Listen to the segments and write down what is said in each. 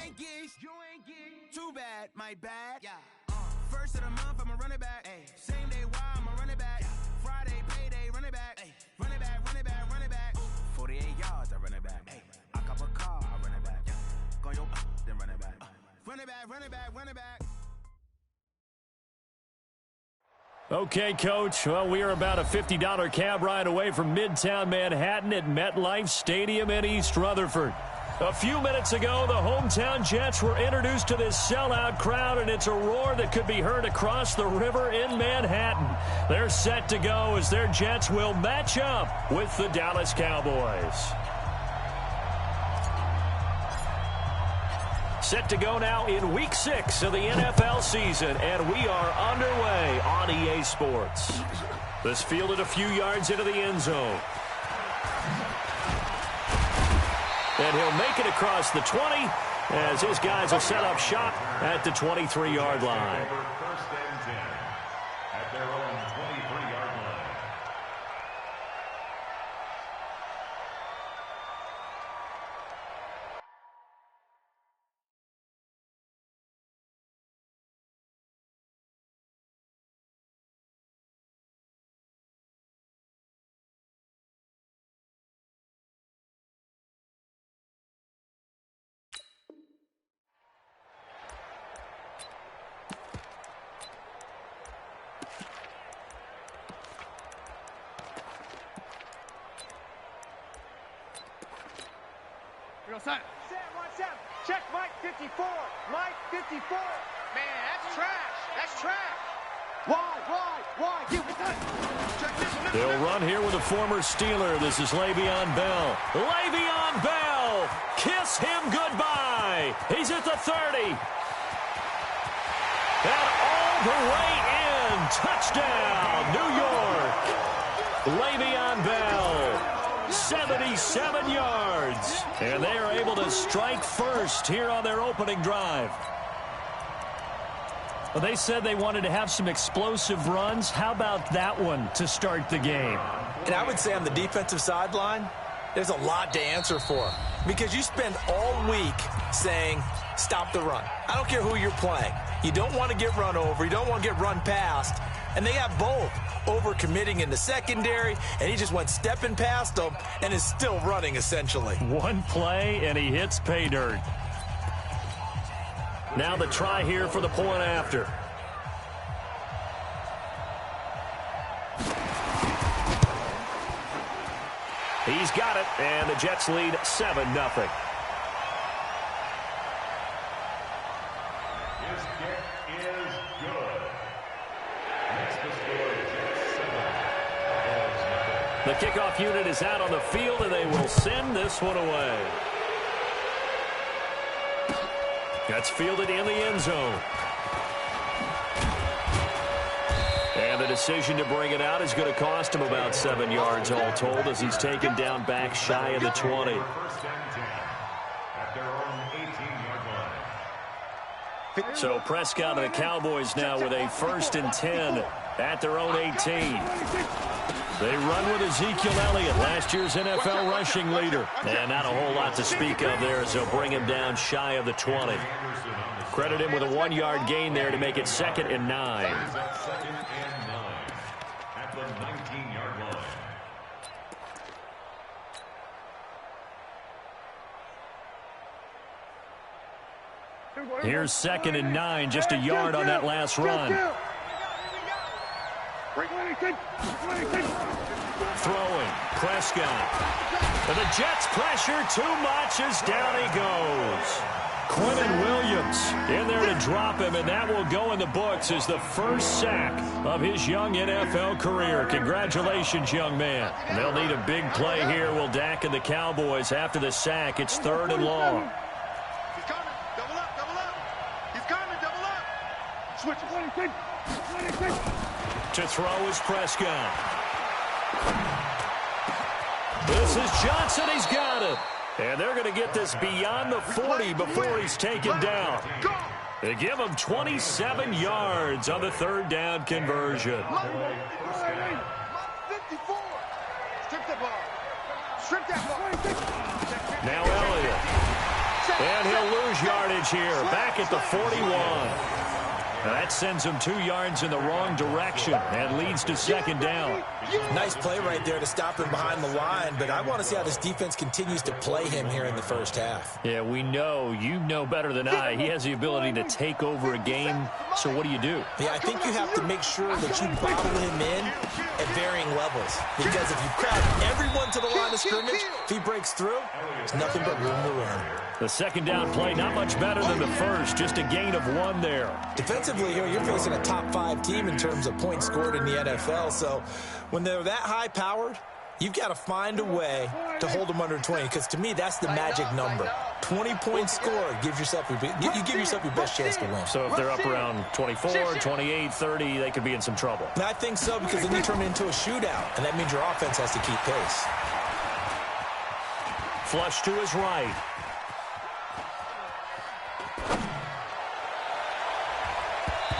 ain't geese, you ain't geese. Too bad, my bad. Yeah. First of the month, I'ma run it back. Ay. Same day, why I'ma run it back. Yeah. Friday, payday, run it back. Ay. Run it back, run it back, run it back. 48 yards, I run it back. Ay. I cop a car, I run it back. Yeah. Go yo, then run it back. Run it back, run it back, run it back. Okay, Coach. Well, we are about a $50 cab ride away from Midtown Manhattan at MetLife Stadium in East Rutherford. A few minutes ago, the hometown Jets were introduced to this sellout crowd, and it's a roar that could be heard across the river in Manhattan. They're set to go as their Jets will match up with the Dallas Cowboys. Set to go now in Week 6 of the NFL season, and we are underway on EA Sports. This fielded a few yards into the end zone. And he'll make it across the 20 as his guys will set up shop at the 23-yard line. First and 10 at their own 23-yard line. Set, one, set. Check Mike 54. Mike 54. Man, that's trash. That's trash. Why? Get with that. Check this one. They'll run here with a former Steeler. This is Le'Veon Bell. Le'Veon Bell. Kiss him goodbye. He's at the 30. And all the way in. Touchdown, New York. Le'Veon Bell. 77 yards. And they are able to strike first here on their opening drive. Well, they said they wanted to have some explosive runs. How about that one to start the game? And I would say on the defensive sideline, there's a lot to answer for. Because you spend all week saying, stop the run. I don't care who you're playing. You don't want to get run over. You don't want to get run past. And they have both. Over-committing in the secondary, and he just went stepping past them and is still running, essentially. One play, and he hits pay dirt. Now the try here for the point after. He's got it, and the Jets lead 7-0. The kickoff unit is out on the field, and they will send this one away. That's fielded in the end zone. And the decision to bring it out is going to cost him about 7 yards all told as he's taken down back shy of the 20. So Prescott and the Cowboys now with a 1st and 10 at their own 18. They run with Ezekiel Elliott, last year's NFL rushing leader. And not a whole lot to speak of there as they'll bring him down shy of the 20. Credit him with a 1-yard gain there to make it 2nd and 9. At the 19-yard line. Here's 2nd and 9, just a yard on that last run. Throwing, Prescott. And the Jets pressure too much as down he goes. Quentin Williams in there to drop him, and that will go in the books as the first sack of his young NFL career. Congratulations, young man. And they'll need a big play here, will Dak and the Cowboys. After the sack, it's 3rd and long. He's coming. Double up. He's coming. Double up. Switch. To throw is Prescott. This is Johnson. He's got it. And they're going to get this beyond the 40 before he's taken down. They give him 27 yards on the 3rd down conversion. 54. Strip that ball. Now Elliott. And he'll lose lose yardage here, back at the 41. That sends him 2 yards in the wrong direction and leads to second down. Nice play right there to stop him behind the line, but I want to see how this defense continues to play him here in the first half. Yeah, we know, you know better than I, he has the ability to take over a game, so what do you do? Yeah, I think you have to make sure that you bottle him in at varying levels, because if you crowd everyone to the line of scrimmage, if he breaks through, there's nothing but room to run. The second down play, not much better than the first, just a gain of 1 there. Defensively here, you're facing a top 5 team in terms of points scored in the NFL, so when they're that high-powered, you've got to find a way to hold them under 20, because to me, that's the magic number. 20 points scored, you give yourself your best chance to win. So if they're up around 24, 28, 30, they could be in some trouble. And I think so, because then you turn it into a shootout, and that means your offense has to keep pace. Flush to his right.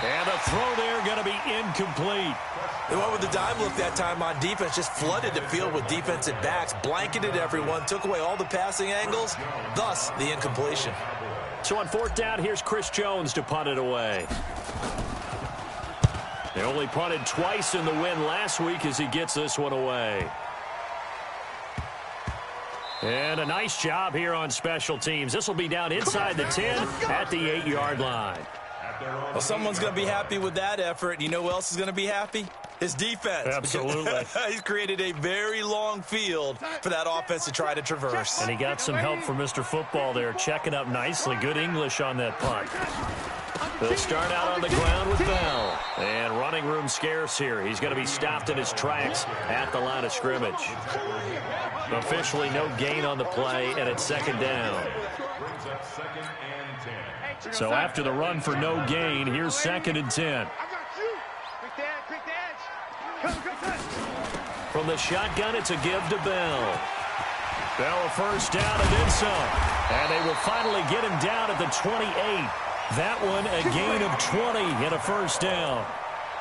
And a throw there going to be incomplete. They went with the dime look that time on defense, just flooded the field with defensive backs, blanketed everyone, took away all the passing angles, thus the incompletion. So on 4th down, here's Chris Jones to punt it away. They only punted twice in the win last week as he gets this one away. And a nice job here on special teams. This will be down inside the 10 at the 8-yard line. Well, someone's going to be happy with that effort. You know who else is going to be happy? His defense. Absolutely. He's created a very long field for that offense to try to traverse. And he got some help from Mr. Football there, checking up nicely. Good English on that punt. They'll start out on the ground with Bell. And running room scarce here. He's going to be stopped in his tracks at the line of scrimmage. Officially no gain on the play, and it's second down. So after the run for no gain, here's 2nd and 10. From the shotgun, it's a give to Bell. Bell a first down and then some. And they will finally get him down at the 28. That one a gain of 20 and a first down.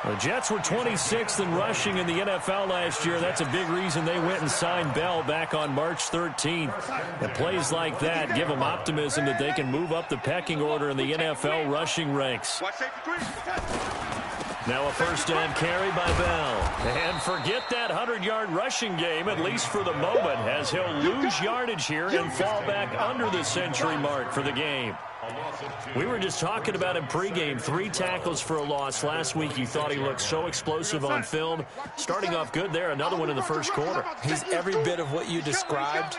The Jets were 26th in rushing in the NFL last year. That's a big reason they went and signed Bell back on March 13th. And plays like that give them optimism that they can move up the pecking order in the NFL rushing ranks. Now a first down carry by Bell. And forget that 100-yard rushing game, at least for the moment, as he'll lose yardage here and fall back under the century mark for the game. We were just talking about him pregame. 3 tackles for a loss. Last week you thought he looked so explosive on film. Starting off good there. Another one in the first quarter. He's every bit of what you described.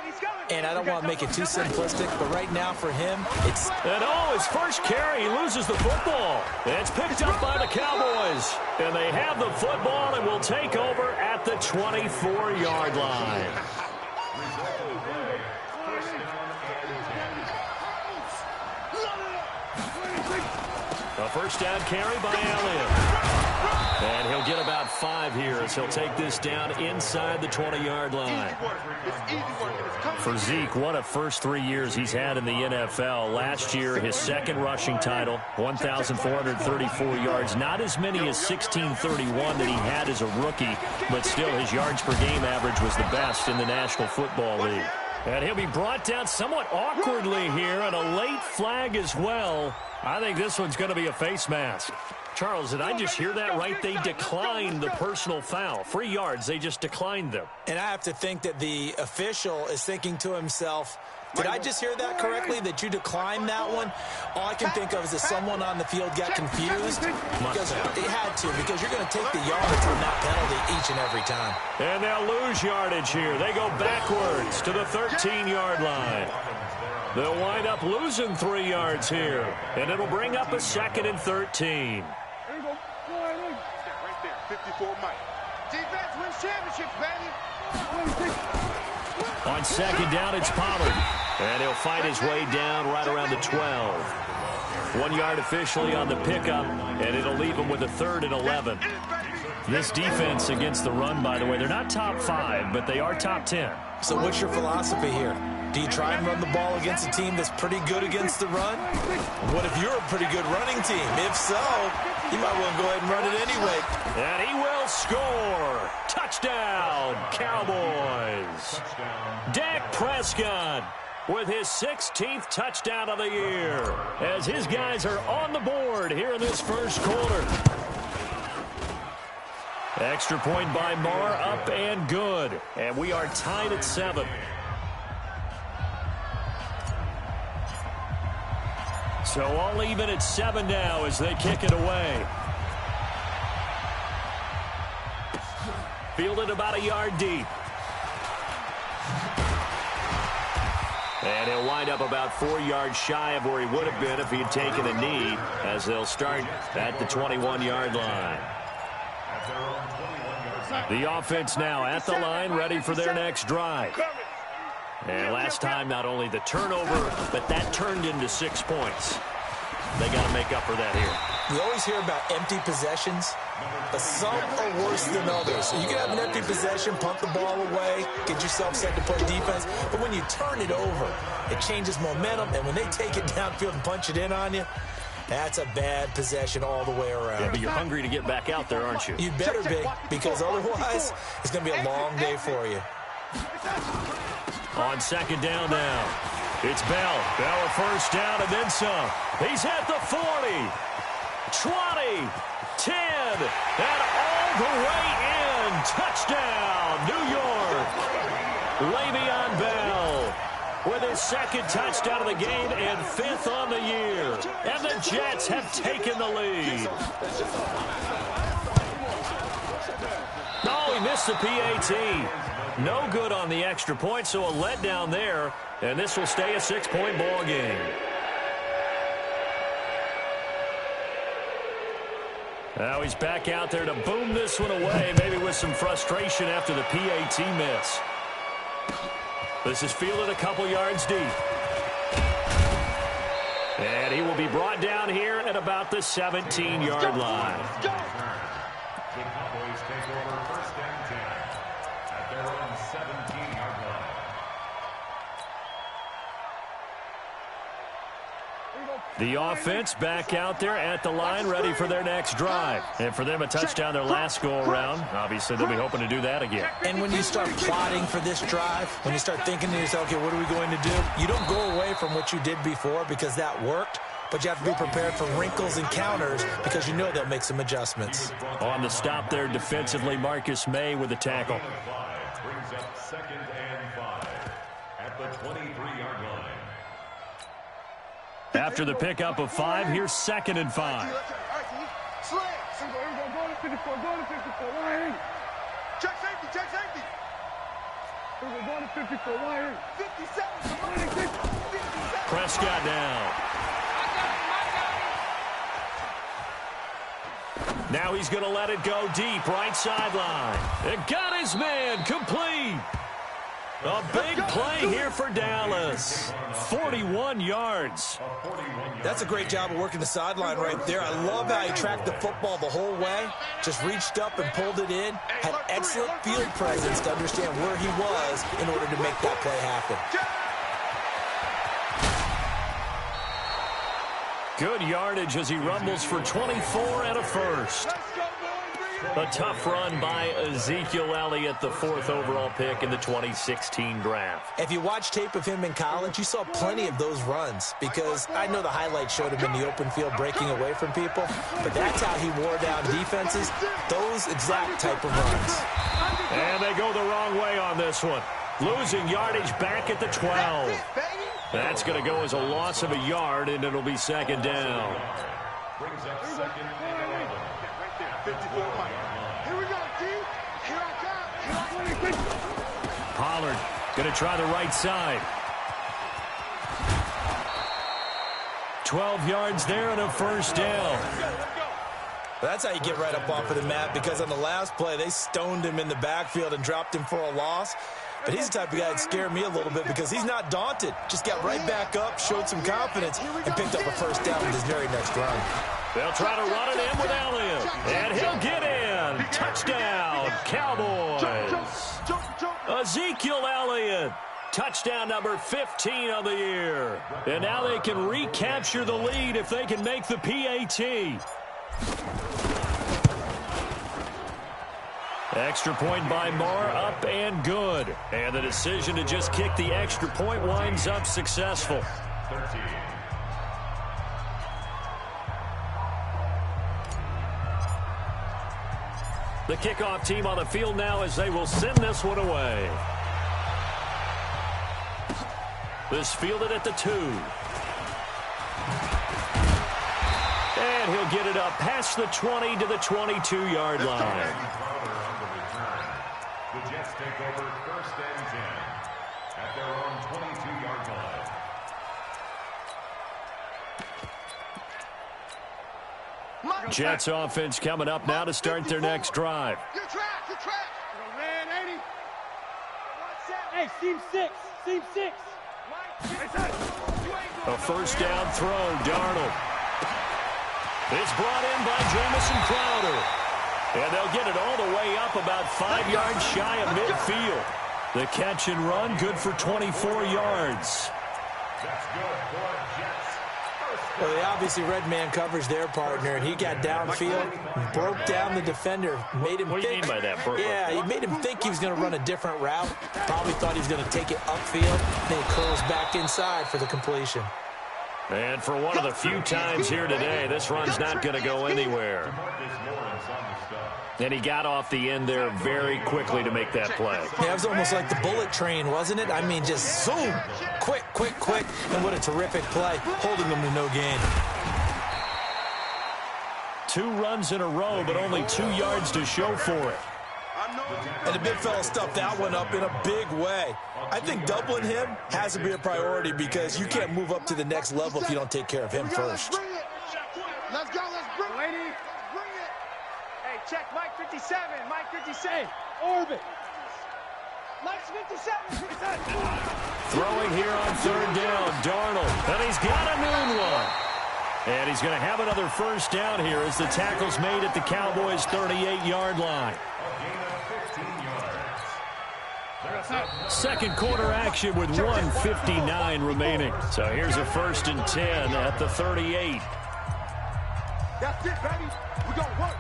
And I don't want to make it too simplistic, but right now for him, it's... And his first carry, he loses the football. It's picked up by the Cowboys. And they have the football and will take over at the 24-yard line. A first down carry by Elliott. And he'll get about 5 here as he'll take this down inside the 20-yard line. For Zeke, what a first 3 years he's had in the NFL. Last year, his 2nd rushing title, 1,434 yards. Not as many as 1,631 that he had as a rookie, but still his yards per game average was the best in the National Football League. And he'll be brought down somewhat awkwardly here, and a late flag as well. I think this one's going to be a face mask. Charles, did I just hear that right? They declined the personal foul. 3 yards, they just declined them. And I have to think that the official is thinking to himself, did I just hear that correctly, that you declined that one? All I can think of is that someone on the field got confused. Because they had to, because you're going to take the yards on that penalty each and every time. And they'll lose yardage here. They go backwards to the 13-yard line. They'll wind up losing 3 yards here. And it'll bring up a 2nd and 13. Right there, 54 Mike. Defense wins championships, baby. On 2nd down, it's Pollard. And he'll fight his way down right around the 12. 1 yard officially on the pickup, and it'll leave him with a 3rd and 11. This defense against the run, by the way, they're not top 5, but they are top 10. So what's your philosophy here? Do you try and run the ball against a team that's pretty good against the run? What if you're a pretty good running team? If so, you might want to go ahead and run it anyway. And he will score. Touchdown, Cowboys. Dak Prescott with his 16th touchdown of the year, as his guys are on the board here in this first quarter. Extra point by Marr, up and good. And we are tied at 7. So all even at 7 now as they kick it away. Fielded about a yard deep. And he'll wind up about 4 yards shy of where he would have been if he had taken a knee, as they'll start at the 21-yard line. The offense now at the line, ready for their next drive. And last time, not only the turnover, but that turned into 6 points. They got to make up for that here. We always hear about empty possessions, but some are worse than others. You can have an empty possession, punt the ball away, get yourself set to play defense, but when you turn it over, it changes momentum, and when they take it downfield and punch it in on you, that's a bad possession all the way around. Yeah, but you're hungry to get back out there, aren't you? You better be, because otherwise, it's going to be a long day for you. On second down now, it's Bell. Bell a first down and then some. He's at the 40, 20, 10, and all the way in. Touchdown, New York. Le'Veon Bell with his second touchdown of the game and 5th on the year. And the Jets have taken the lead. Oh, he missed the PAT. No good on the extra point, so a letdown there. And this will stay a 6-point ball game. Now he's back out there to boom this one away, maybe with some frustration after the PAT miss. This is fielded a couple yards deep. And he will be brought down here at about the 17-yard line. The Cowboys take over first and 10 at their own 17-yard line. The offense back out there at the line, ready for their next drive. And for them, a touchdown their last go-around. Obviously, they'll be hoping to do that again. And when you start plotting for this drive, when you start thinking to yourself, okay, what are we going to do? You don't go away from what you did before because that worked, but you have to be prepared for wrinkles and counters because you know they'll make some adjustments. On the stop there defensively, Marcus May with the tackle. Brings up second and 5 at the 23-yard line. After the pickup of 5, here's second and 5. All right, Slam. Go to 54. Go to 54. Why ain't? Check safety. Check safety. Go to 54. Why ain't? 57. 57. Prescott down. Now he's going to let it go deep, right sideline. It got his man, complete. A big play here for Dallas. 41 yards. That's a great job of working the sideline right there. I love how he tracked the football the whole way. Just reached up and pulled it in. Had excellent field presence to understand where he was in order to make that play happen. Good yardage as he rumbles for 24 and a first. A tough run by Ezekiel Elliott, the 4th overall pick in the 2016 draft. If you watch tape of him in college, you saw plenty of those runs because I know the highlights showed him in the open field breaking away from people, but that's how he wore down defenses, those exact type of runs. And they go the wrong way on this one. Losing yardage back at the 12. That's going to go as a loss of a yard, and it'll be second down. Brings up second and 11. 54. Here we go, G. Here I come. Pollard going to try the right side. 12 yards there and a first down. That's how you get right up off of the mat because on the last play, they stoned him in the backfield and dropped him for a loss. But he's the type of guy that scared me a little bit because he's not daunted. Just got right back up, showed some confidence, and picked up a first down with his very next run. They'll try to run it in with Elliott. And he'll get in. Touchdown, Cowboys. Ezekiel Elliott. Touchdown number 15 of the year. And now they can recapture the lead if they can make the PAT. Extra point by Marr, up and good. And the decision to just kick the extra point winds up successful. 13. The kickoff team on the field now as they will send this one away. This fielded at the 2. And he'll get it up past the 20 to the 22-yard line. The Jets take over 1st and 10 at their own 22-yard line. Jets offense coming up now to start their next drive. You're trapped. You're trapped. Man, 80. Hey, seam 6. Seam 6. A first down throw, Darnold. It's brought in by Jamison Crowder. And they'll get it all the way up about 5 yards shy of midfield. The catch and run, good for 24 yards. That's good for Jets. Well, they obviously red man coverage their partner, and he got downfield, broke down the defender, made him What do you mean by that, Burt? Yeah, he made him think he was going to run a different route. Probably thought he was going to take it upfield. Then he curls back inside for the completion. And for one of the few times here today, this run's not going to go anywhere. And he got off the end there very quickly to make that play. Yeah, it was almost like the bullet train, wasn't it? I mean, just zoom, quick, quick, quick. And what a terrific play, holding them to no gain. 2 runs in a row, but only 2 yards to show for it. And the big fella stuffed that one up in a big way. I think doubling him has to be a priority because you can't move up to the next level if you don't take care of him first. Let's go. Let's bring it. Lady. Bring it. Hey, check Mike 57. Mike 57. Orbit. Mike's 57. Throwing here on 3rd down, Darnold. And he's got a noon one. And he's going to have another first down here as the tackle's made at the Cowboys' 38-yard line. Second quarter action with 1:59 remaining. So here's a 1st and 10 at the 38. That's it, baby. We're going to work.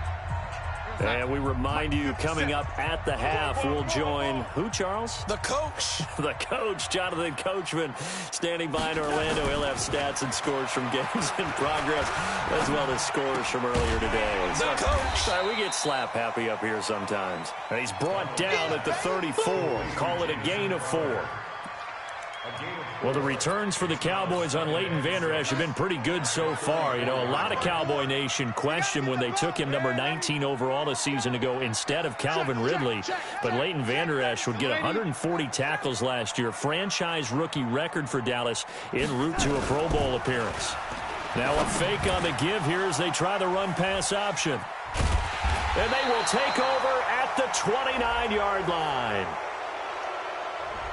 And we remind you, coming up at the half, we'll join who, Charles? The coach. The coach, Jonathan Coachman, standing by in Orlando. He'll have stats and scores from games in progress, as well as scores from earlier today. The coach. We get slap happy up here sometimes. And he's brought down at the 34. Call it a gain of 4. Well, the returns for the Cowboys on Leighton Vander Esch have been pretty good so far. You know, a lot of Cowboy Nation questioned when they took him number 19 overall a season ago instead of Calvin Ridley. But Leighton Vander Esch would get 140 tackles last year, franchise rookie record for Dallas en route to a Pro Bowl appearance. Now a fake on the give here as they try the run-pass option. And they will take over at the 29-yard line.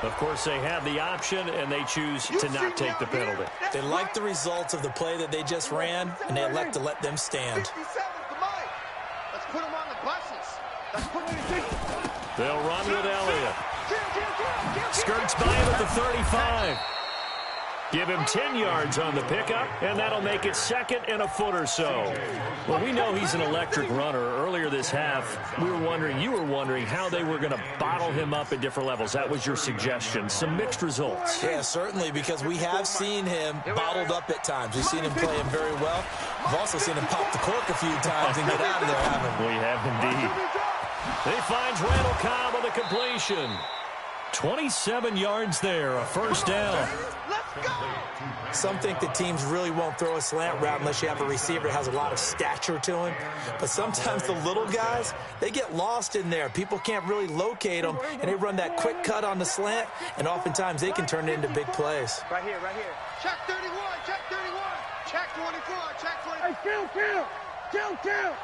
Of course, they have the option, and they choose to not take the penalty. They like the results of the play that they just ran, and they elect to let them stand. 57 to Mike. Let's put him on the buses. Let's put him in. They'll run with Elliott. Skirts by him at the 35. Give him 10 yards on the pickup, and that'll make it 2nd and a foot or so. Well, we know he's an electric runner. Earlier this half, you were wondering how they were going to bottle him up at different levels. That was your suggestion. Some mixed results. Yeah, certainly, because we have seen him bottled up at times. We've seen him play him very well. We've also seen him pop the cork a few times and get out of there, haven't we? We have indeed. He finds Randall Cobb on the completion. 27 yards there, a first down. Some think that teams really won't throw a slant route unless you have a receiver that has a lot of stature to him. But sometimes the little guys, they get lost in there. People can't really locate them, and they run that quick cut on the slant, and oftentimes they can turn it into big plays. Right here, right here. Check 31, check 31. Check 24, check 24. Hey, count.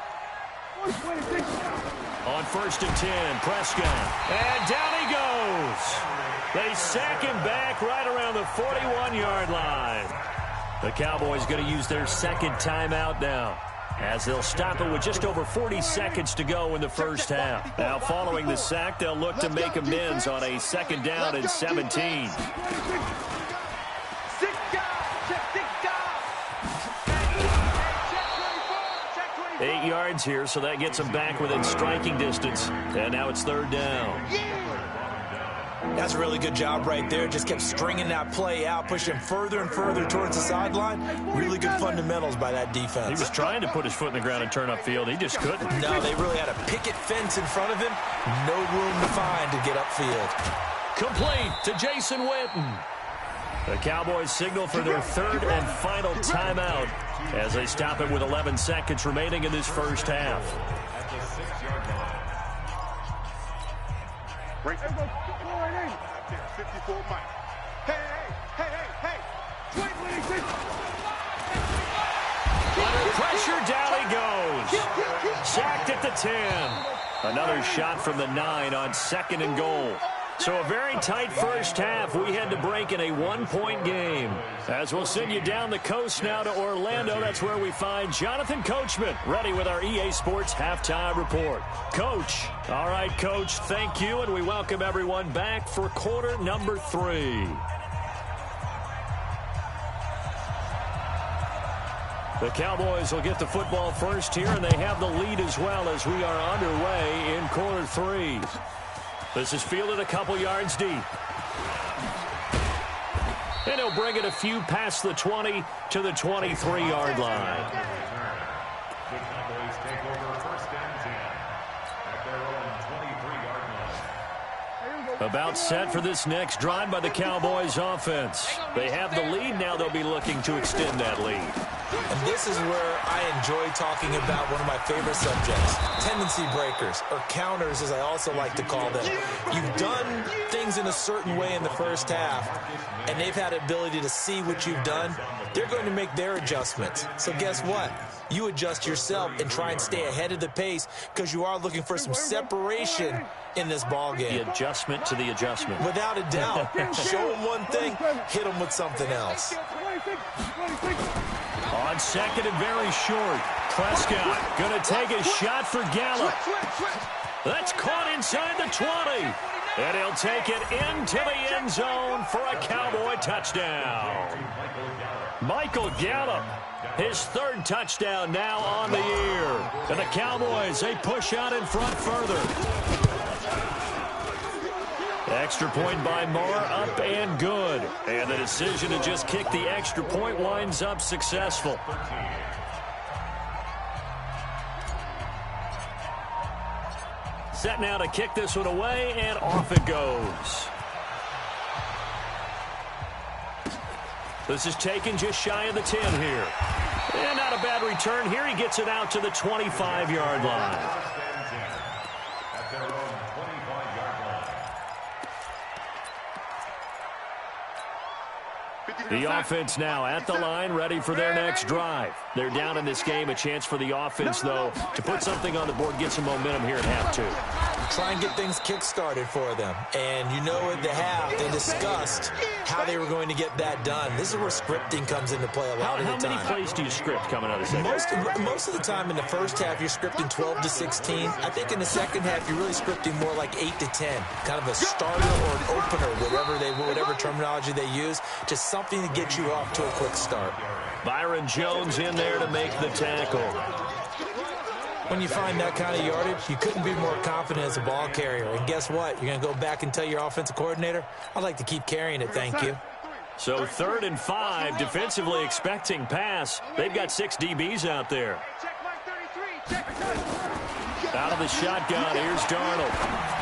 126. On 1st and 10, Prescott. And down he goes. They sack him back right around the 41-yard line. The Cowboys going to use their 2nd timeout now, as they'll stop it with just over 40 seconds to go in the first half. Now, following the sack, they'll look to make amends on a 2nd down and 17. A 8 yards here, so that gets them back within striking distance. And now it's 3rd down. That's a really good job right there. Just kept stringing that play out, pushing further and further towards the sideline. Really good fundamentals by that defense. He was trying to put his foot in the ground and turn upfield. He just couldn't. No, they really had a picket fence in front of him. No room to find to get upfield. Complete to Jason Witten. The Cowboys signal for their 3rd and final timeout as they stop it with 11 seconds remaining in this first half. At the 6-yard line. Break it. 54 Mike. Hey. Under pressure, down he goes. Sacked at the 10. Another shot from the 9 on 2nd and goal. So a very tight first half. We had to break in a 1-point game. As we'll send you down the coast now to Orlando, that's where we find Jonathan Coachman, ready with our EA Sports Halftime Report. Coach. All right, Coach, thank you, and we welcome everyone back for quarter number 3. The Cowboys will get the football first here, and they have the lead as well as we are underway in quarter 3. This is fielded a couple yards deep. And he'll bring it a few past the 20 to the 23-yard line. The Cowboys take over 1st and 10 at their own 23-yard line. About set for this next drive by the Cowboys offense. They have the lead now. They'll be looking to extend that lead. And this is where I enjoy talking about one of my favorite subjects, tendency breakers, or counters as I also like to call them. You've done things in a certain way in the first half, and they've had the ability to see what you've done. They're going to make their adjustments. So guess what? You adjust yourself and try and stay ahead of the pace because you are looking for some separation in this ball game. The adjustment to the adjustment. Without a doubt. Show them one thing, hit them with something else. On 2nd and very short. Prescott going to take a shot for Gallup. That's caught inside the 20. And he'll take it into the end zone for a Cowboy touchdown. Michael Gallup, his 3rd touchdown now on the year. And the Cowboys, they push out in front further. Extra point by Moore, up and good. And the decision to just kick the extra point winds up successful. Set now to kick this one away, and off it goes. This is taken just shy of the 10 here. And not a bad return here. He gets it out to the 25-yard line. At their own 25-yard line. The offense now at the line, ready for their next drive. They're down in this game. A chance for the offense, though, to put something on the board, get some momentum here at half 2. Try and get things kick-started for them. And you know at the half, they discussed how they were going to get that done. This is where scripting comes into play a lot of the time. How many plays do you script coming out of the second? Most of the time in the first half, you're scripting 12 to 16. I think in the second half, you're really scripting more like 8 to 10. Kind of a starter or an opener, whatever terminology they use. Just something to get you off to a quick start. Byron Jones in there to make the tackle. When you find that kind of yardage, you couldn't be more confident as a ball carrier. And guess what? You're going to go back and tell your offensive coordinator, I'd like to keep carrying it, thank you. So 3rd and 5, defensively expecting pass. They've got 6 DBs out there. Out of the shotgun, here's Darnold.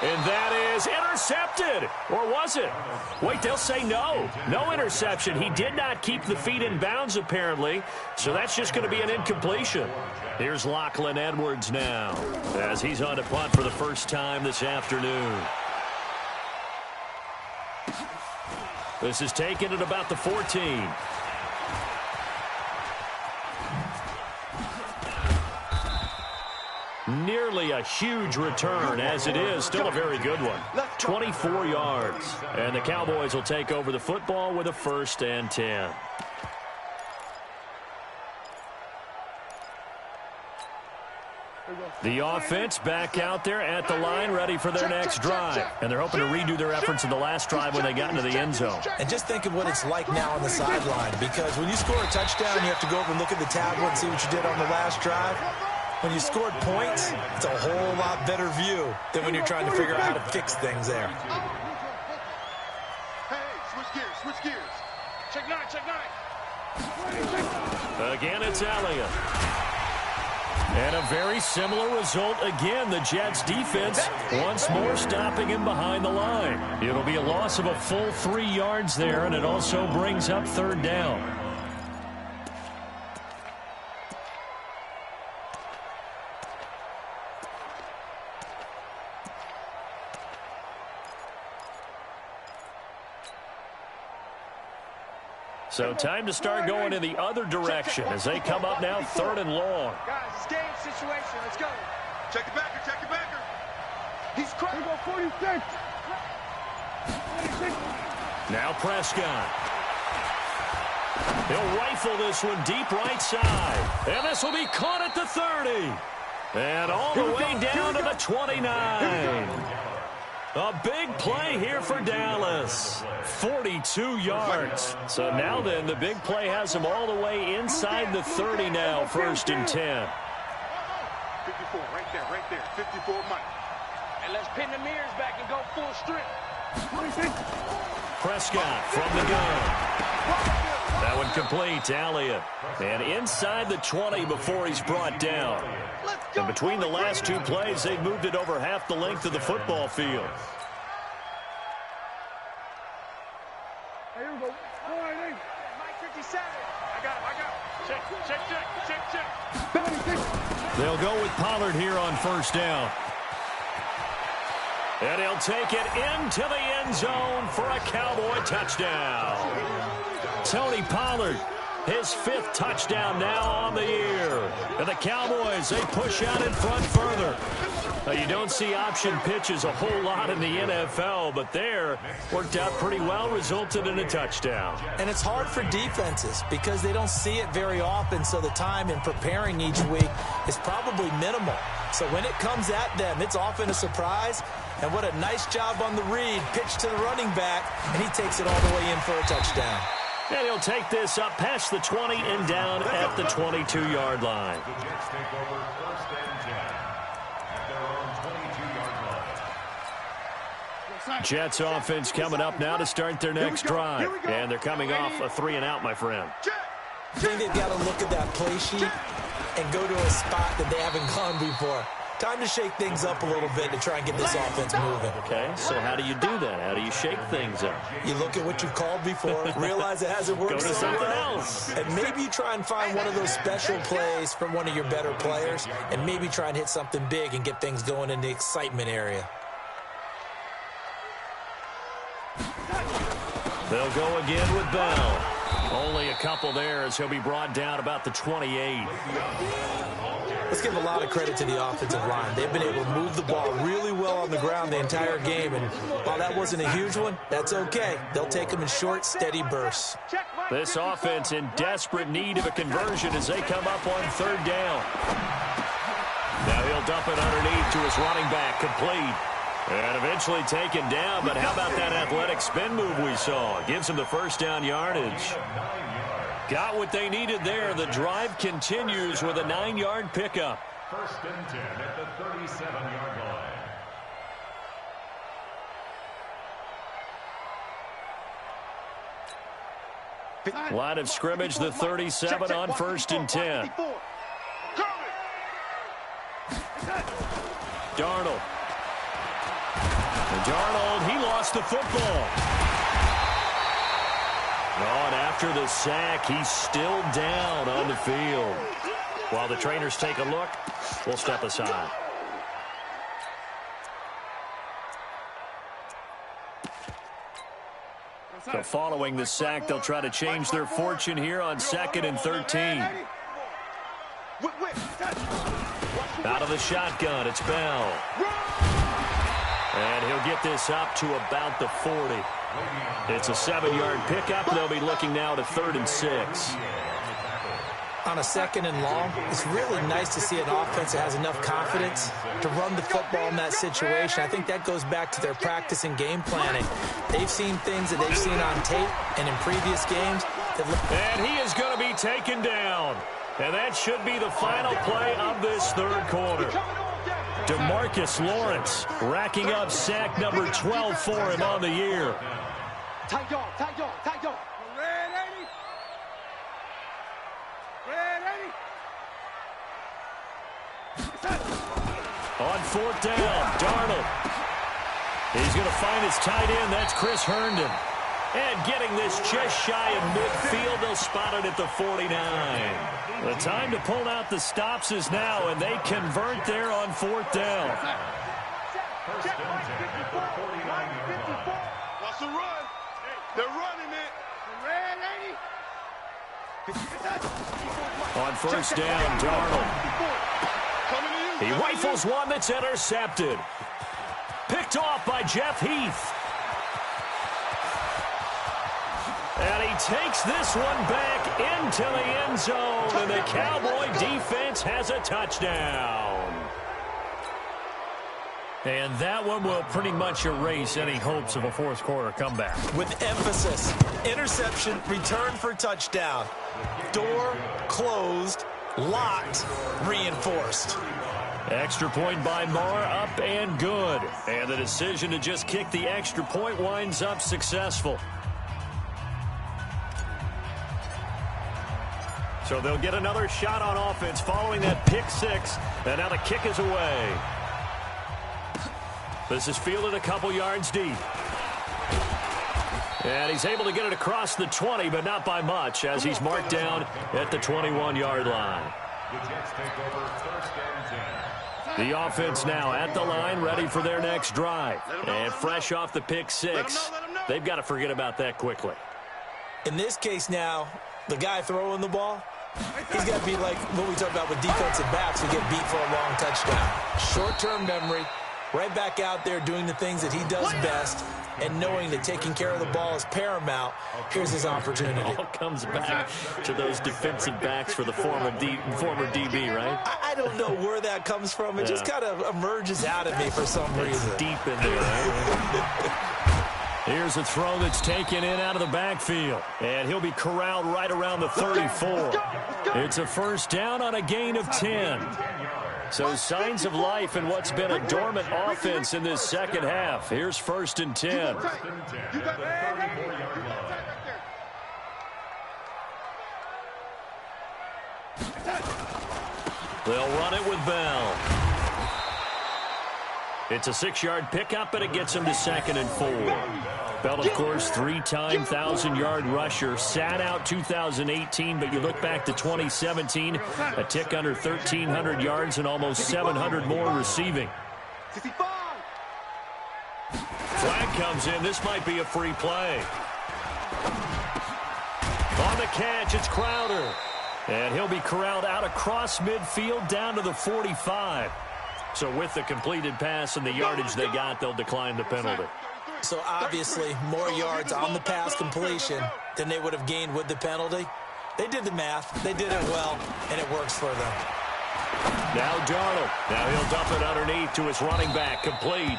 And that is intercepted. Or was it? Wait, they'll say no. No interception. He did not keep the feet in bounds, apparently. So that's just going to be an incompletion. Here's Lachlan Edwards now as he's on to punt for the first time this afternoon. This is taken at about the 14. Nearly a huge return, as it is still a very good one. 24 yards. And the Cowboys will take over the football with a 1st and 10. The offense back out there at the line, ready for their next drive. And they're hoping to redo their efforts in the last drive when they got into the end zone. And just think of what it's like now on the sideline, because when you score a touchdown, you have to go over and look at the tablet and see what you did on the last drive. When you scored points, it's a whole lot better view than when you're trying to figure out how to fix things there. Hey, switch gears. Check nine. Again, it's Elliott. And a very similar result again. The Jets defense once more stopping him behind the line. It'll be a loss of a full 3 yards there, and it also brings up third down. So time to start going in the other direction as they come up now 3rd and long. Guys, it's game situation. Let's go. Check your backer. He's crying. Go 46. Now Prescott. He'll rifle this one deep right side. And this will be caught at the 30. And all the way down to the 29. A big play here for Dallas. 42 yards. So now then, the big play has them all the way inside the 30 now, 1st and 10. 54, right there. 54 Mike. And let's pin the mirrors back and go full strip. Prescott from the gun. That one complete to Elliott. And inside the 20 before he's brought down. And between the last 2 plays, they've moved it over half the length of the football field. Here we go. Mike 57. I got him. Check. They'll go with Pollard here on 1st down. And he'll take it into the end zone for a Cowboy touchdown. Tony Pollard, his 5th touchdown now on the year. And the Cowboys, they push out in front further. Now, you don't see option pitches a whole lot in the NFL, but there worked out pretty well, resulted in a touchdown. And it's hard for defenses because they don't see it very often, so the time in preparing each week is probably minimal. So when it comes at them, it's often a surprise. And what a nice job on the read. Pitch to the running back, and he takes it all the way in for a touchdown. And he'll take this up past the 20 and down at the 22-yard line. The Jets take over 1st and 10 at their own 22-yard line. Jets offense coming up now to start their next drive. And they're coming off a 3-and-out, my friend. I think they've got to look at that play sheet and go to a spot that they haven't gone before. Time to shake things up a little bit to try and get this offense moving. Okay, so how do you do that? How do you shake things up? You look at what you've called before, realize it hasn't worked. Go to something else. And maybe you try and find one of those special plays from one of your better players, and maybe try and hit something big and get things going in the excitement area. They'll go again with Bell. Only a couple there as he'll be brought down about the 28. Let's give a lot of credit to the offensive line. They've been able to move the ball really well on the ground the entire game, and while that wasn't a huge one, that's okay. They'll take them in short, steady bursts. This offense in desperate need of a conversion as they come up on 3rd down. Now he'll dump it underneath to his running back, complete. And eventually taken down, but how about that athletic spin move we saw? Gives him the 1st down yardage. Got what they needed there. The drive continues with a 9-yard pickup. 1st and 10 at the 37-yard line. Line of scrimmage, the 37 on 1st and 10. Darnold. And Darnold, he lost the football. Oh, and after the sack, he's still down on the field. While the trainers take a look, we'll step aside. So following the sack, they'll try to change their fortune here on 2nd and 13. Out of the shotgun, it's Bell. And he'll get this up to about the 40. It's a 7-yard pickup. They'll be looking now to 3rd and 6. on a second and long, it's really nice to see an offense that has enough confidence to run the football in that situation. I think that goes back to their practice and game planning. They've seen things that they've seen on tape and in previous games. And he is going to be taken down. And that should be the final play of this third quarter. DeMarcus Lawrence racking up sack number 12 for him on the year. Tight dog, tight dog, tight dog. Red 80. Red 80. On fourth down, Darnold. He's going to find his tight end. That's Chris Herndon. And getting this just shy of midfield, they'll spot it at the 49. The time to pull out the stops is now, and they convert there on fourth down. Check Mike 54. Mike 54. What's the run? They're running it. Red 80. On first down, Darnold. He rifles one that's intercepted. Picked off by Jeff Heath. And he takes this one back into the end zone, and the Cowboy defense has a touchdown. And that one will pretty much erase any hopes of a fourth quarter comeback. With emphasis, interception, return for touchdown. Door closed, locked, reinforced. Extra point by Marr, up and good. And the decision to just kick the extra point winds up successful. So they'll get another shot on offense following that pick six. And now the kick is away. This is fielded a couple yards deep. And he's able to get it across the 20, but not by much, as he's marked down at the 21-yard line. The Jets take over first and 10. The offense now at the line, ready for their next drive. And fresh off the pick six, they've got to forget about that quickly. In this case now, the guy throwing the ball, he's got to be like what we talk about with defensive backs who get beat for a long touchdown. Short-term memory, right back out there doing the things that he does best, and knowing that taking care of the ball is paramount. Here's his opportunity. It all comes back to those defensive backs for the former DB, right? I don't know where that comes from. It just kind of emerges out of me for some reason. It's deep in there, right? Here's a throw that's taken in out of the backfield. And he'll be corralled right around the 34. It's a first down on a gain of 10. So signs of life in what's been a dormant offense in this second half. Here's first and 10. They'll run it with Bell. It's a 6-yard pickup, and it gets him to second and 4. Bell, of course, 3-time 1,000-yard rusher. Sat out 2018, but you look back to 2017, a tick under 1,300 yards and almost 700 more receiving. Flag comes in. This might be a free play. On the catch, it's Crowder. And he'll be corralled out across midfield down to the 45. So with the completed pass and the yardage they got, they'll decline the penalty. So obviously more yards on the pass completion than they would have gained with the penalty. They did the math. They did it well, and it works for them. Now Darnold. Now he'll dump it underneath to his running back, complete.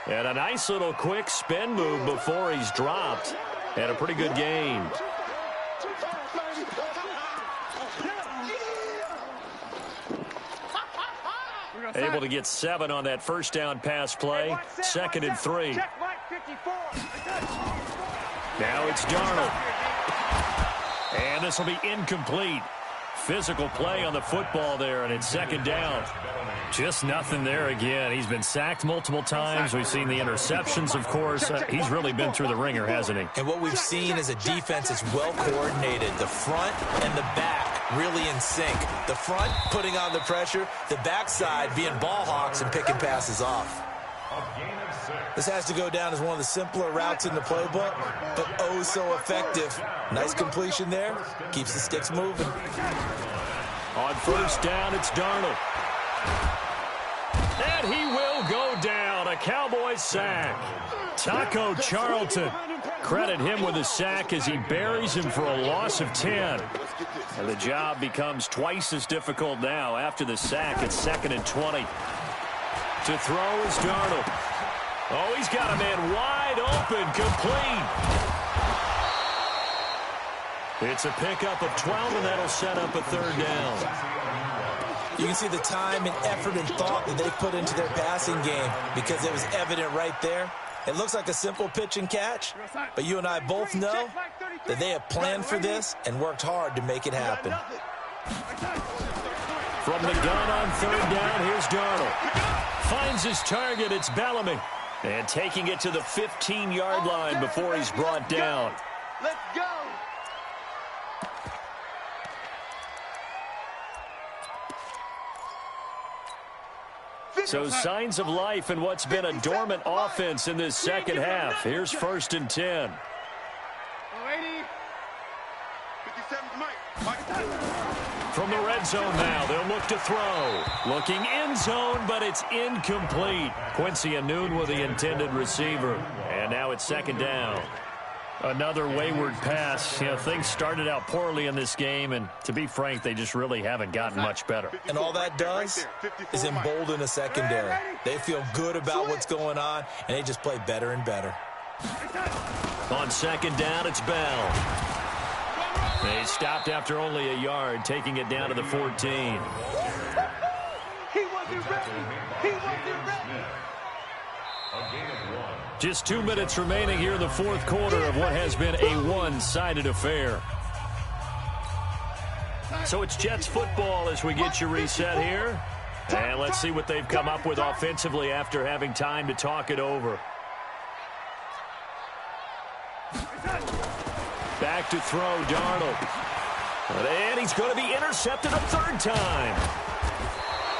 And a nice little quick spin move before he's dropped. And a pretty good gain. Able to get 7 on that first down pass play. Second and 3. Now it's Darnold. And this will be incomplete. Physical play on the football there, and it's second down. Just nothing there again. He's been sacked multiple times. We've seen the interceptions, of course. He's really been through the ringer, hasn't he? And what we've seen is a defense that's well coordinated. The front and the back really in sync. The front putting on the pressure, the backside being ball hawks and picking passes off. This has to go down as one of the simpler routes in the playbook, but oh so effective. Nice completion there. Keeps the sticks moving. On first down, it's Darnold. And he will go down. A Cowboys sack. Taco Charlton Credit him with a sack as he buries him for a loss of 10. And the job becomes twice as difficult now after the sack. It's 2nd and 20. To throw is Darnold. Oh, he's got a man wide open, complete. It's a pickup of 12, and that'll set up a 3rd down. You can see the time and effort and thought that they've put into their passing game because it was evident right there. It looks like a simple pitch and catch, but you and I both know that they have planned for this and worked hard to make it happen. From the gun on 3rd down, here's Darnold. Finds his target, it's Bellamy. And taking it to the 15-yard line before he's brought down. Let's go. So signs of life in what's been a dormant offense in this second half. Here's 1st and 10. 57's Mike. From the red zone now, they'll look to throw. Looking end zone, but it's incomplete. Quincy Anoon with the intended receiver. And now it's 2nd down. Another wayward pass. You know, things started out poorly in this game, and to be frank, they just really haven't gotten much better. And all that does is embolden a secondary. They feel good about what's going on, and they just play better and better. On 2nd down, it's Bell. They stopped after only a yard, taking it down to the 14. He wasn't ready. He wasn't ready. Just 2 minutes remaining here in the 4th quarter of what has been a one-sided affair. So it's Jets football as we get you reset here. And let's see what they've come up with offensively after having time to talk it over. Back to throw, Darnold. And he's going to be intercepted a 3rd time.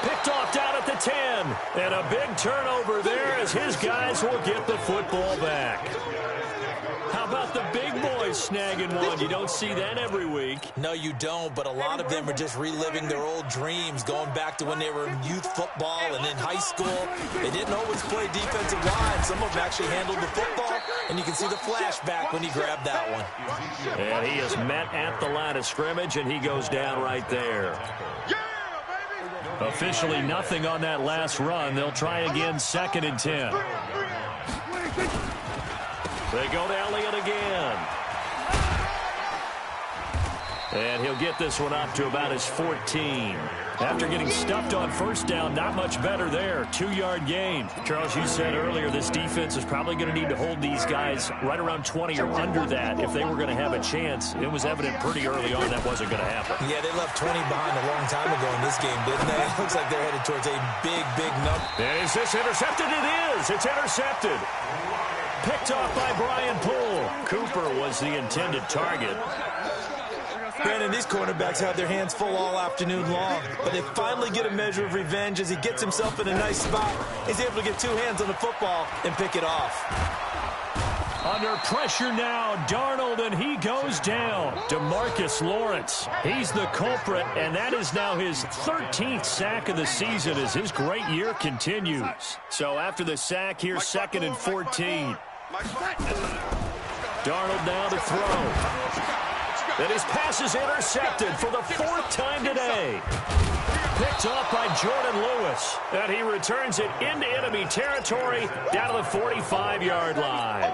Picked off down at the 10. And a big turnover there as his guys will get the football back. How about the big boys snagging one? You don't see that every week. No, you don't, but a lot of them are just reliving their old dreams, going back to when they were in youth football and in high school. They didn't always play defensive line. Some of them actually handled the football, and you can see the flashback when he grabbed that one. And he is met at the line of scrimmage, and he goes down right there. Officially nothing on that last run. They'll try again, 2nd and 10. They go to Elliott again. And he'll get this one up to about his 14. After getting stuffed on 1st down, not much better there. 2-yard gain. Charles, you said earlier this defense is probably going to need to hold these guys right around 20 or under that if they were going to have a chance. It was evident pretty early on that wasn't going to happen. Yeah, they left 20 behind a long time ago in this game, didn't they? It looks like they're headed towards a big, big number. Is this intercepted? It is. It's intercepted. Picked off by Brian Poole. Cooper was the intended target. Brandon, these cornerbacks have their hands full all afternoon long, but they finally get a measure of revenge as he gets himself in a nice spot. He's able to get 2 hands on the football and pick it off. Under pressure now, Darnold, and he goes down. DeMarcus Lawrence, he's the culprit, and that is now his 13th sack of the season as his great year continues. So after the sack, here's 2nd and 14. Darnold now to throw. And his pass is intercepted for the 4th time today. Picked off by Jordan Lewis. And he returns it into enemy territory down to the 45-yard line.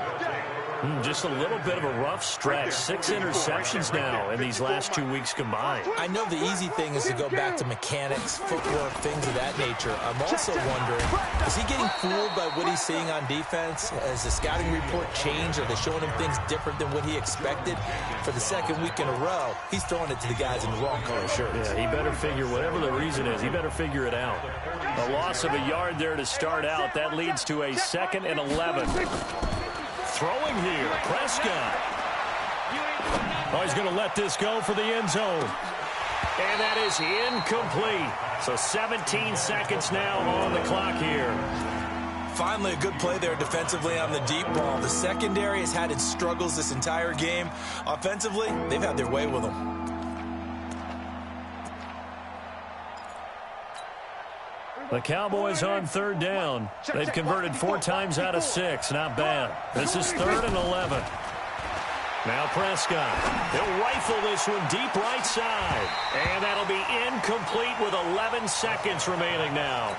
Just a little bit of a rough stretch. 6 interceptions now in these last 2 weeks combined. I know the easy thing is to go back to mechanics, footwork, things of that nature. I'm also wondering, is he getting fooled by what he's seeing on defense? Has the scouting report changed? Are they showing him things different than what he expected? For the 2nd week in a row, he's throwing it to the guys in the wrong color shirts. Yeah, he better figure, whatever the reason is, he better figure it out. A loss of a yard there to start out. That leads to a 2nd and 11. Throwing here, Prescott. Oh, he's going to let this go for the end zone. And that is incomplete. So 17 seconds now on the clock here. Finally, a good play there defensively on the deep ball. The secondary has had its struggles this entire game. Offensively, they've had their way with them. The Cowboys on 3rd down. They've converted 4 times out of 6. Not bad. This is 3rd and 11. Now Prescott. He'll rifle this one deep right side. And that'll be incomplete with 11 seconds remaining now.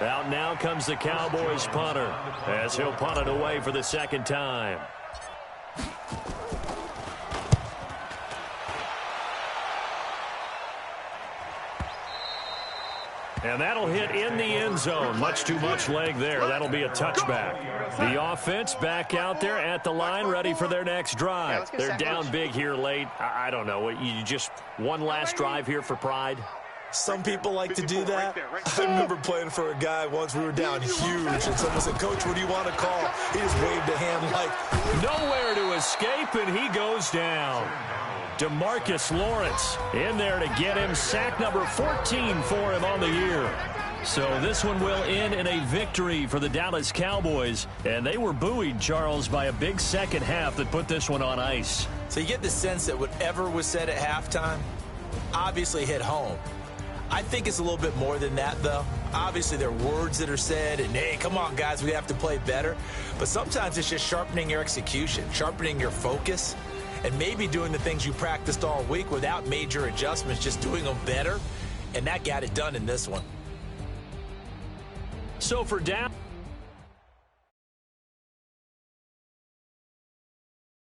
Out now comes the Cowboys punter as he'll punt it away for the second time. And that'll hit in the end zone. Much too much leg there. That'll be a touchback. The offense back out there at the line, ready for their next drive. They're down big here late. I don't know. You just one last drive here for pride? Some people like to do that. I remember playing for a guy once. We were down huge, and someone said, "Coach, what do you want to call?" He just waved a hand like... Nowhere to escape, and he goes down. DeMarcus Lawrence in there to get him. Sack number 14 for him on the year. So this one will end in a victory for the Dallas Cowboys. And they were buoyed, Charles, by a big second half that put this one on ice. So you get the sense that whatever was said at halftime obviously hit home. I think it's a little bit more than that, though. Obviously, there are words that are said, and, hey, come on, guys, we have to play better. But sometimes it's just sharpening your execution, sharpening your focus, and maybe doing the things you practiced all week without major adjustments, just doing them better. And that got it done in this one. So for Dallas.